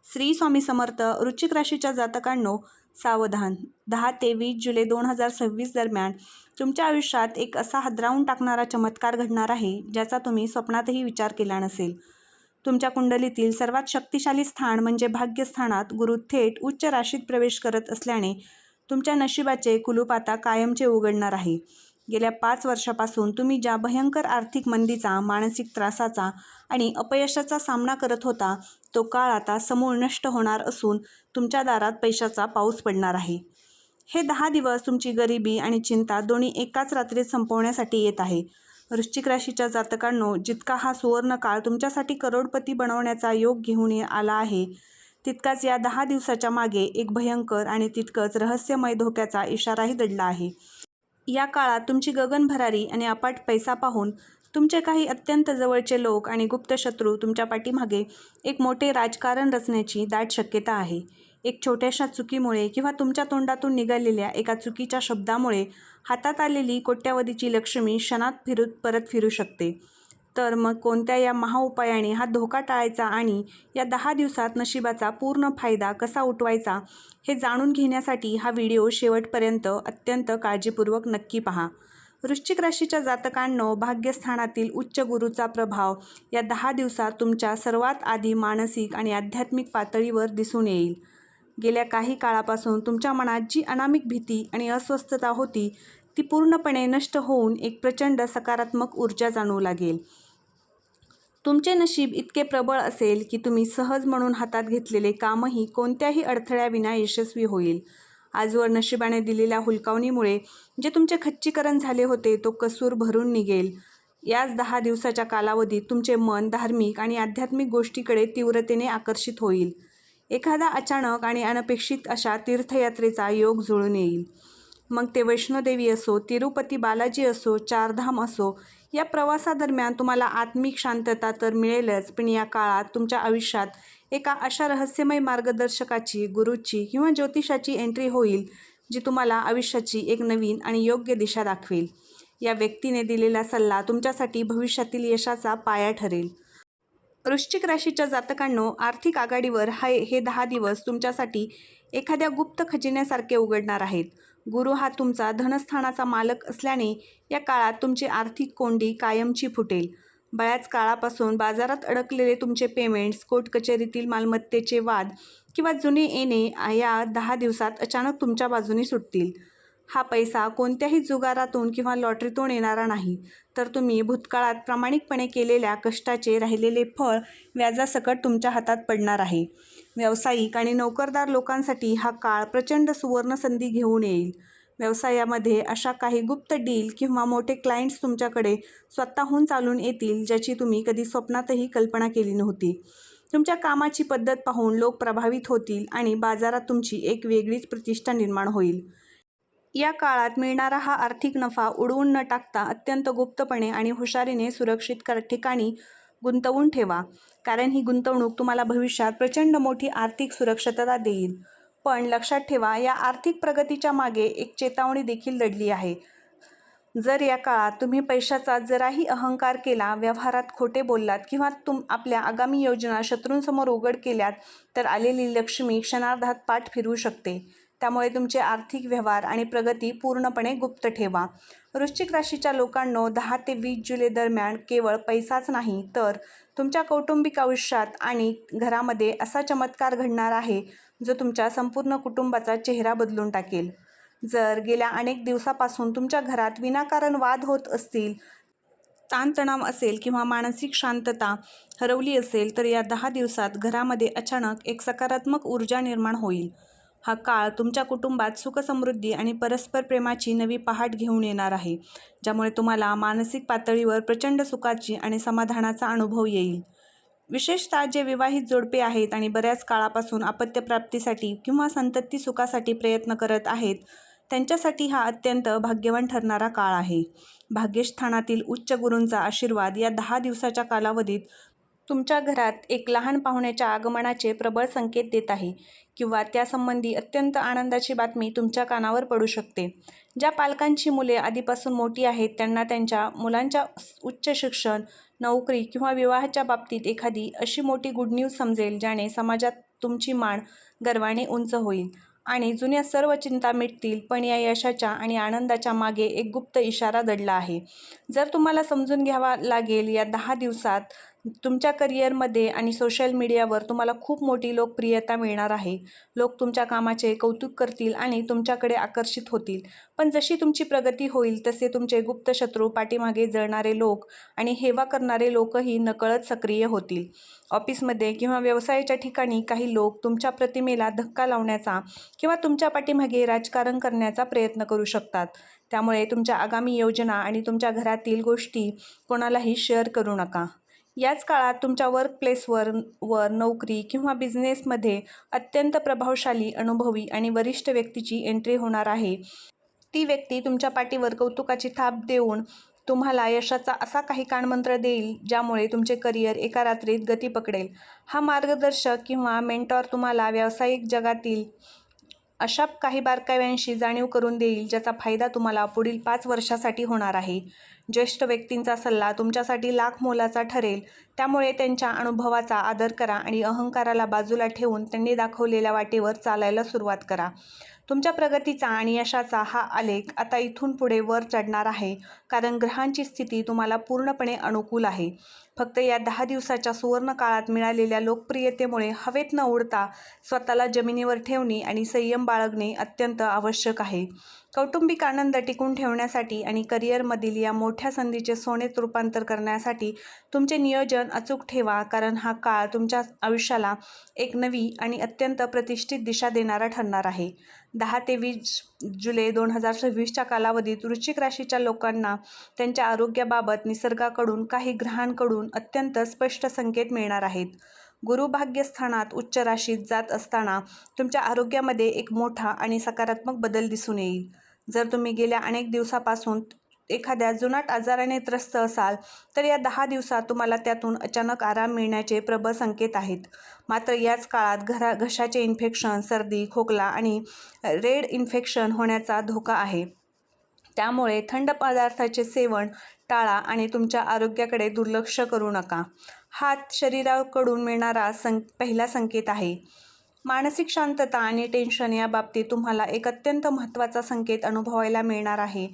श्री स्वामी समर्थ. वृश्चिक राशीच्या जातकांनो, सावधान. 10 ते 20 जुलै 2026 दरम्यान तुमच्या आयुष्यात एक असा हादरावून टाकणारा चमत्कार घडणार आहे, ज्याचा तुम्ही स्वप्नातही विचार केला नसेल. तुमच्या कुंडलीतील सर्वात शक्तिशाली स्थान म्हणजे भाग्यस्थानात गुरु थेट उच्च राशीत प्रवेश करत असल्याने तुमच्या नशिबाचे कुलूप आता कायमचे उघडणार आहे. गेल्या 5 वर्षापासून तुम्ही ज्या भयंकर आर्थिक मंदीचा, मानसिक त्रासाचा आणि अपयशाचा सामना करत होता, तो काळ आता समूळ नष्ट होणार असून तुमच्या दारात पैशाचा पाऊस पडणार आहे. हे 10 दिवस तुमची गरिबी आणि चिंता दोन्ही एकाच रात्रीत संपवण्यासाठी येत आहे. वृश्चिक राशीच्या जातकांनो, जितका हा सुवर्ण काळ तुमच्यासाठी करोडपती बनवण्याचा योग घेऊन आला आहे, तितकाच या 10 दिवसाच्या मागे एक भयंकर आणि तितकंच रहस्यमय धोक्याचा इशाराही दडला आहे. या काळात तुमची गगनभरारी आणि अफाट पैसा पाहून तुमचे काही अत्यंत जवळचे लोक आणि गुप्त शत्रू तुमच्या पाठीमागे एक मोठे राजकारण रचण्याची दाट शक्यता आहे. एक छोट्याशा चुकीमुळे किंवा तुमच्या तोंडातून निघालेल्या एका चुकीच्या शब्दामुळे हातात आलेली कोट्यावधीची लक्ष्मी क्षणात परत फिरू शकते. तर मग कोणत्या या महाउपायाने हा धोका टाळायचा आणि या 10 दिवसात नशिबाचा पूर्ण फायदा कसा उठवायचा, हे जाणून घेण्यासाठी हा व्हिडिओ शेवटपर्यंत अत्यंत काळजीपूर्वक नक्की पहा. वृश्चिक राशीच्या जातकांनो, भाग्यस्थानातील उच्च गुरूचा प्रभाव या 10 दिवसात तुमच्या सर्वात आधी मानसिक आणि आध्यात्मिक पातळीवर दिसून येईल. गेल्या काही काळापासून तुमच्या मनात जी अनामिक भीती आणि अस्वस्थता होती, ती पूर्णपणे नष्ट होऊन एक प्रचंड सकारात्मक ऊर्जा जाणवू लागेल. तुमचे नशीब इतके प्रबळ असेल की तुम्ही सहज म्हणून हातात घेतलेले कामही कोणत्याही अडथळ्याविना यशस्वी होईल. आजवर नशिबाने दिलेल्या हुलकावणीमुळे जे तुमचे खच्चीकरण झाले होते, तो कसूर भरून निघेल. याच 10 दिवसाच्या कालावधीत तुमचे मन धार्मिक आणि आध्यात्मिक गोष्टीकडे तीव्रतेने आकर्षित होईल. एखादा अचानक आणि अनपेक्षित अशा तीर्थयात्रेचा योग जुळून येईल. मग ते वैष्णोदेवी असो, तिरुपती बालाजी असो, चारधाम असो, या प्रवासादरम्यान तुम्हाला आत्मिक शांतता तर मिळेलच, पण या काळात तुमच्या आयुष्यात एका अशा रहस्यमय मार्गदर्शकाची, गुरूची किंवा ज्योतिषाची एंट्री होईल, जी तुम्हाला आयुष्याची एक नवीन आणि योग्य दिशा दाखवेल. या व्यक्तीने दिलेला सल्ला तुमच्यासाठी भविष्यातील यशाचा पाया ठरेल. वृश्चिक राशीच्या जातकांनो, आर्थिक आघाडीवर हे 10 दिवस तुमच्यासाठी एखाद्या गुप्त खजिन्यासारखे उघडणार आहेत. गुरु हा तुमचा धनस्थानाचा मालक असल्याने या काळात तुमची आर्थिक कोंडी कायमची फुटेल. बऱ्याच काळापासून बाजारात अडकलेले तुमचे पेमेंट्स, कोर्ट कचेरीतील मालमत्तेचे वाद किंवा जुने येणे या 10 दिवसात अचानक तुमच्या बाजूने सुटतील. हा पैसा कोणत्याही जुगारातून किंवा लॉटरीतून येणारा नाही, तर तुम्ही भूतकाळात प्रामाणिकपणे केलेल्या कष्टाचे राहिलेले फळ व्याजासकट तुमच्या हातात पडणार आहे. व्यावसायिक आणि नोकरदार लोकांसाठी हा काळ प्रचंड सुवर्ण संधी घेऊन येईल. व्यवसायामध्ये अशा काही गुप्त डील किंवा मोठे क्लायंट्स तुमच्याकडे स्वतःहून चालून येतील, ज्याची तुम्ही कधी स्वप्नातही कल्पना केली नव्हती. तुमच्या कामाची पद्धत पाहून लोक प्रभावित होतील आणि बाजारात तुमची एक वेगळीच प्रतिष्ठा निर्माण होईल. या काळात मिळणारा हा आर्थिक नफा उडवून न टाकता अत्यंत गुप्तपणे आणि हुशारीने सुरक्षित ठिकाणी गुंतवून ठेवा, कारण ही गुंतवणूक तुम्हाला भविष्यात प्रचंड मोठी आर्थिक सुरक्षितता देईल. पण लक्षात ठेवा, या आर्थिक प्रगतीच्या मागे एक चेतावणी देखील दडली आहे. जर या काळात तुम्ही पैशाचा जराही अहंकार केला, व्यवहारात खोटे बोललात किंवा आपल्या आगामी योजना शत्रूंसमोर उघड केल्यात, तर आलेली लक्ष्मी क्षणार्धात पाठ फिरवू शकते. त्यामुळे तुमचे आर्थिक व्यवहार आणि प्रगती पूर्णपणे गुप्त ठेवा. वृश्चिक राशीच्या लोकांनो, 10 ते 20 जुलै दरम्यान केवळ पैसाच नाही, तर तुमच्या कौटुंबिक आयुष्यात आणि घरामध्ये असा चमत्कार घडणार आहे, जो तुमच्या संपूर्ण कुटुंबाचा चेहरा बदलून टाकेल. जर गेल्या अनेक दिवसापासून तुमच्या घरात विनाकारण वाद होत असतील, ताणतणाव असेल किंवा मानसिक शांतता हरवली असेल, तर या 10 दिवसात घरामध्ये अचानक एक सकारात्मक ऊर्जा निर्माण होईल. हा काळ तुमच्या कुटुंबात सुखसमृद्धी आणि परस्पर प्रेमाची नवी पहाट घेऊन येणार आहे, ज्यामुळे तुम्हाला मानसिक पातळीवर प्रचंड सुखाची आणि समाधानाचा अनुभव येईल. विशेषतः जे विवाहित जोडपे आहेत आणि बऱ्याच काळापासून अपत्यप्राप्तीसाठी किंवा संतती सुखासाठी प्रयत्न करत आहेत, त्यांच्यासाठी हा अत्यंत भाग्यवान ठरणारा काळ आहे. भाग्यस्थानातील उच्च गुरूंचा आशीर्वाद या 10 दिवसाच्या कालावधीत तुमच्या घरात एक लहान पाहुण्याच्या आगमनाचे प्रबळ संकेत देत आहे किंवा त्यासंबंधी अत्यंत आनंदाची बातमी तुमच्या कानावर पडू शकते. ज्या पालकांची मुले आधीपासून मोठी आहेत त्यांना त्यांच्या मुलांच्या उच्च शिक्षण, नोकरी किंवा विवाहाच्या बाबतीत एखादी अशी मोठी गुड न्यूज समजेल ज्याने समाजात तुमची मान गर्वाने उंच होईल आणि जुन्या सर्व चिंता मिटतील. पण या यशाच्या आणि आनंदाच्या मागे एक गुप्त इशारा दडला आहे. जर तुम्हाला समजून घ्यावा लागेल, या 10 दिवसात तुमच्या करिअरमध्ये आणि सोशल मीडियावर तुम्हाला खूप मोठी लोकप्रियता मिळणार आहे. लोक तुमच्या कामाचे कौतुक करतील आणि तुमच्याकडे आकर्षित होतील. पण जशी तुमची प्रगती होईल तसे तुमचे गुप्त शत्रू, पाठीमागे जळणारे लोक आणि हेवा करणारे लोकही नकळत सक्रिय होतील. ऑफिसमध्ये किंवा व्यवसायाच्या ठिकाणी काही लोक तुमच्या प्रतिमेला धक्का लावण्याचा किंवा तुमच्या पाठीमागे राजकारण करण्याचा प्रयत्न करू शकतात. त्यामुळे तुमच्या आगामी योजना आणि तुमच्या घरातील गोष्टी कोणालाही शेअर करू नका. याच काळात तुमच्या वर्कप्लेसवर नोकरी किंवा बिझनेसमध्ये अत्यंत प्रभावशाली, अनुभवी आणि वरिष्ठ व्यक्तीची एंट्री होणार आहे. ती व्यक्ती तुमच्या पाठीवर कौतुकाची थाप देऊन तुम्हाला यशाचा असा काही कानमंत्र देईल ज्यामुळे तुमचे करिअर एका रात्रीत गती पकडेल. हा मार्गदर्शक किंवा मेंटॉर तुम्हाला व्यावसायिक जगातील अशा काही बारकाव्यांशी जाणीव करून देईल ज्याचा फायदा तुम्हाला पुढील 5 वर्षांसाठी होणार आहे. ज्येष्ठ व्यक्तींचा सल्ला तुमच्यासाठी लाख मोलाचा ठरेल. त्यामुळे त्यांच्या अनुभवाचा आदर करा आणि अहंकाराला बाजूला ठेवून त्यांनी दाखवलेल्या वाटेवर चालायला सुरुवात करा. तुमच्या प्रगतीचा आणि यशाचा हा आलेख आता इथून पुढे वर चढणार आहे, कारण ग्रहांची स्थिती तुम्हाला पूर्णपणे अनुकूल आहे. फक्त या 10 दिवसाच्या सुवर्ण काळात मिळालेल्या लोकप्रियतेमुळे हवेत न उडता स्वतःला जमिनीवर ठेवणे आणि संयम बाळगणे अत्यंत आवश्यक आहे. कौटुंबिक आनंद टिकून ठेवण्यासाठी आणि करिअरमधील या मोठ्या संधीचे सोनेत रूपांतर करण्यासाठी तुमचे नियोजन अचूक ठेवा, कारण हा काळ तुमच्या आयुष्याला एक नवी आणि अत्यंत प्रतिष्ठित दिशा देणारा ठरणार आहे. 10 ते 20 जुलै 2026च्या कालावधीत वृश्चिक राशीच्या लोकांना त्यांच्या आरोग्याबाबत निसर्गाकडून काही ग्रहांकडून अत्यंत स्पष्ट संकेत मिळणार आहेत. गुरु भाग्यस्थानात उच्च राशीत जात असताना तुमच्या आरोग्यामध्ये एक मोठा आणि सकारात्मक बदल दिसून येईल. जर तुम्ही गेल्या अनेक दिवसांपासून एखाद्या जुनाट आजाराने त्रस्त असाल तर या 10 दिवसात तुम्हाला त्यातून अचानक आराम मिळण्याचे प्रबळ संकेत आहेत. मात्र याच काळात घशाचे इन्फेक्शन, सर्दी, खोकला आणि रेड इन्फेक्शन होण्याचा धोका आहे. त्यामुळे थंड पदार्थाचे सेवन टाळा आणि तुमच्या आरोग्याकडे दुर्लक्ष करू नका. हा शरीराकडून मिळणारा पहिला संकेत आहे. मानसिक शांतता आणि टेन्शन या बाबतीत तुम्हाला एक अत्यंत महत्त्वाचा संकेत अनुभवायला मिळणार आहे.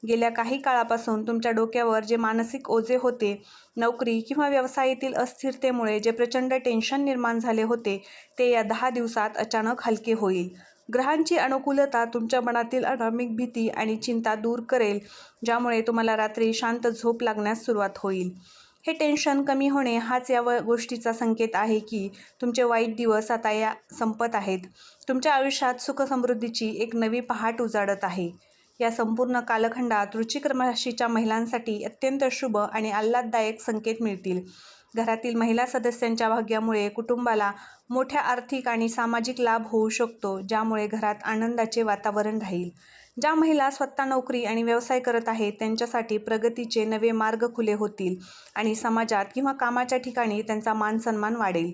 गेल्या काही काळापासून तुमच्या डोक्यावर जे मानसिक ओझे होते, नोकरी किंवा व्यवसायातील अस्थिरतेमुळे जे प्रचंड टेन्शन निर्माण झाले होते, ते या 10 दिवसात अचानक हलके होईल. ग्रहांची अनुकूलता तुमच्या मनातील अनामिक भीती आणि चिंता दूर करेल, ज्यामुळे तुम्हाला रात्री शांत झोप लागण्यास सुरुवात होईल. हे टेन्शन कमी होणे हाच या गोष्टीचा संकेत आहे की तुमचे वाईट दिवस आता संपत आहेत. तुमच्या आयुष्यात सुख-समृद्धीची एक नवी पहाट उजाडत आहे. या संपूर्ण कालखंडात वृश्चिक राशीच्या महिलांसाठी अत्यंत शुभ आणि आल्हाददायक संकेत मिळतील. घरातील महिला सदस्यांच्या भाग्यामुळे कुटुंबाला मोठ्या आर्थिक आणि सामाजिक लाभ होऊ शकतो, ज्यामुळे घरात आनंदाचे वातावरण राहील. ज्या महिला स्वतः नोकरी आणि व्यवसाय करत आहेत त्यांच्यासाठी प्रगतीचे नवे मार्ग खुले होतील आणि समाजात किंवा कामाच्या ठिकाणी त्यांचा मान-सन्मान वाढेल.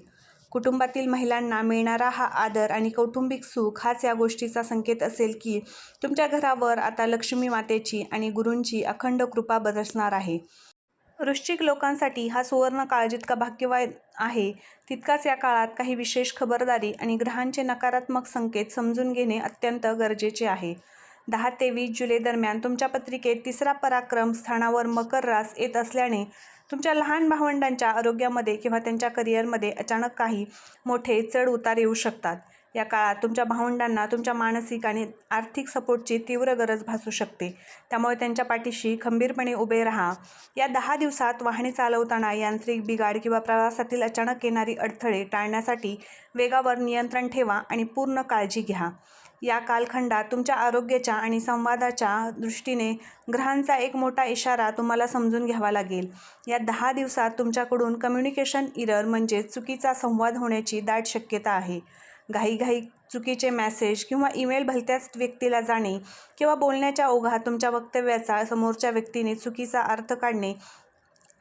कुटुंबातील महिलांना मिळणारा हा आदर आणि कौटुंबिक सुख हाच या गोष्टीचा संकेत असेल की तुमच्या घरावर आता लक्ष्मी मातेची आणि गुरूंची अखंड कृपा बरसणार आहे. वृश्चिक लोकांसाठी हा सुवर्ण काळ जितका भाग्यवान आहे, तितकाच या काळात काही विशेष खबरदारी आणि ग्रहांचे नकारात्मक संकेत समजून घेणे अत्यंत गरजेचे आहे. 10 ते 20 जुलै दरम्यान तुमच्या पत्रिकेत 3रा पराक्रम स्थानावर मकर रास येत असल्याने तुमच्या लहान भावंडांच्या आरोग्यामध्ये किंवा त्यांच्या करिअरमध्ये अचानक काही मोठे चढ-उतार येऊ शकतात. या काळात तुमच्या भावंडांना तुमच्या मानसिक आणि आर्थिक सपोर्टची तीव्र गरज भासू शकते. त्यामुळे त्यांच्या पाठीशी खंबीरपणे उभे राहा. या 10 दिवसात वाहने चालवताना यांत्रिक बिघाड किंवा प्रवासातील अचानक येणारी अडथळे टाळण्यासाठी वेगावर नियंत्रण ठेवा आणि पूर्ण काळजी घ्या. या कालखंडात तुमच्या आरोग्याच्या आणि संवादाच्या दृष्टीने ग्रहांचा एक मोठा इशारा तुम्हाला समजून घ्यावा लागेल. या 10 दिवसात तुमच्याकडून कम्युनिकेशन एरर म्हणजेच चुकीचा संवाद होण्याची दाट शक्यता आहे. घाईघाई चुकीचे मेसेज किंवा ईमेल भलत्याच व्यक्तीला जाणे किंवा बोलण्याच्या ओघात तुमच्या वक्तव्याचा समोरच्या व्यक्तीने चुकीचा अर्थ काढणे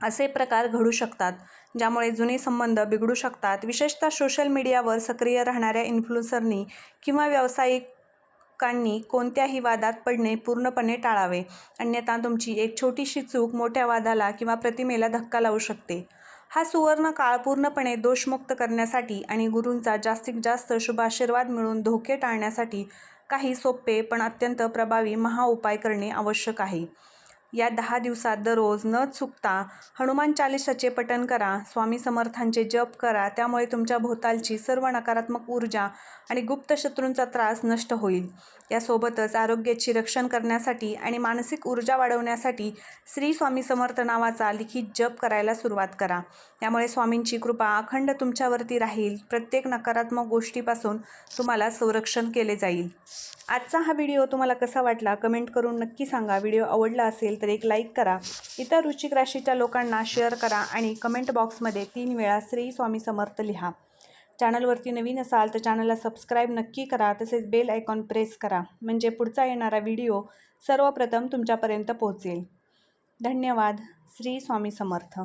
असे प्रकार घडू शकतात. ज्यामुळे जुने संबंध बिघडू शकतात. विशेषतः सोशल मीडियावर सक्रिय राहणाऱ्या इन्फ्लुएन्सरनी किंवा व्यावसायिकांनी कोणत्याही वादात पडणे पूर्णपणे टाळावे, अन्यथा तुमची एक छोटीशी चूक मोठ्या वादाला किंवा प्रतिमेला धक्का लावू शकते. हा सुवर्ण काळ पूर्णपणे दोषमुक्त करण्यासाठी आणि गुरूंचा जास्तीत जास्त शुभ आशीर्वाद मिळून धोके टाळण्यासाठी काही सोपे पण अत्यंत प्रभावी महाउपाय करणे आवश्यक आहे. या 10 दिवसात दररोज न चुकता हनुमान चालीसाचे पठण करा, स्वामी समर्थांचे जप करा. त्यामुळे तुमच्या भोवतालची सर्व नकारात्मक ऊर्जा आणि गुप्त शत्रूंचा त्रास नष्ट होईल. यासोबतच आरोग्याची रक्षण करण्यासाठी आणि मानसिक ऊर्जा वाढवण्यासाठी श्री स्वामी समर्थ नावाचा लिखित जप करायला सुरुवात करा. त्यामुळे स्वामींची कृपा अखंड तुमच्यावरती राहील. प्रत्येक नकारात्मक गोष्टीपासून तुम्हाला संरक्षण केले जाईल. आजचा हा व्हिडिओ तुम्हाला कसा वाटला कमेंट करून नक्की सांगा. व्हिडिओ आवडला असेल तर एक लाईक करा, इतर वृश्चिक राशीच्या लोकांना शेअर करा आणि कमेंट बॉक्समध्ये 3 वेळा श्री स्वामी समर्थ लिहा. चॅनलवरती नवीन असाल तर चॅनलला सबस्क्राईब नक्की करा. तसेच बेल आयकॉन प्रेस करा, म्हणजे पुढचा येणारा व्हिडिओ सर्वप्रथम तुमच्यापर्यंत पोहोचेल. धन्यवाद. श्री स्वामी समर्थ.